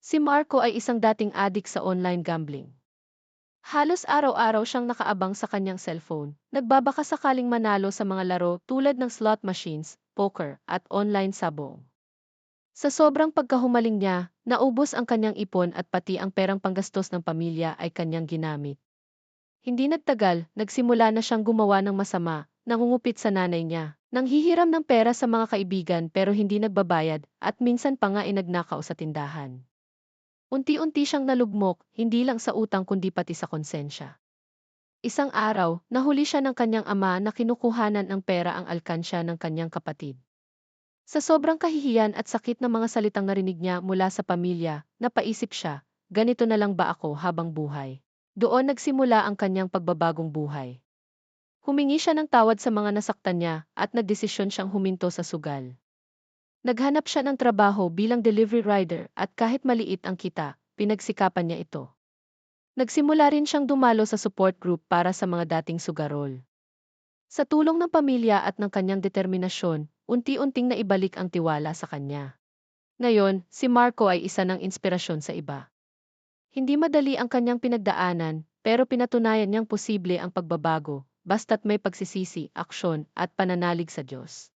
Si Marco ay isang dating adik sa online gambling. Halos araw-araw siyang nakaabang sa kanyang cellphone, nagbabaka sakaling manalo sa mga laro tulad ng slot machines, poker, at online sabong. Sa sobrang pagkahumaling niya, naubos ang kanyang ipon at pati ang perang panggastos ng pamilya ay kanyang ginamit. Hindi nagtagal, nagsimula na siyang gumawa ng masama, nangungupit sa nanay niya. Nanghihiram ng pera sa mga kaibigan pero hindi nagbabayad at minsan pa nga inagnakaw sa tindahan. Unti-unti siyang nalugmok, hindi lang sa utang kundi pati sa konsensya. Isang araw, nahuli siya ng kanyang ama na kinukuhanan ng pera ang alkansya ng kanyang kapatid. Sa sobrang kahihiyan at sakit ng mga salitang narinig niya mula sa pamilya, napaisip siya, ganito na lang ba ako habang buhay? Doon nagsimula ang kanyang pagbabagong buhay. Humingi siya ng tawad sa mga nasaktan niya at nagdesisyon siyang huminto sa sugal. Naghanap siya ng trabaho bilang delivery rider at kahit maliit ang kita, pinagsikapan niya ito. Nagsimula rin siyang dumalo sa support group para sa mga dating sugarol. Sa tulong ng pamilya at ng kanyang determinasyon, unti-unting naibalik ang tiwala sa kanya. Ngayon, si Marco ay isa ng inspirasyon sa iba. Hindi madali ang kanyang pinagdaanan, pero pinatunayan niyang posible ang pagbabago, basta't may pagsisisi, aksyon, at pananalig sa Diyos.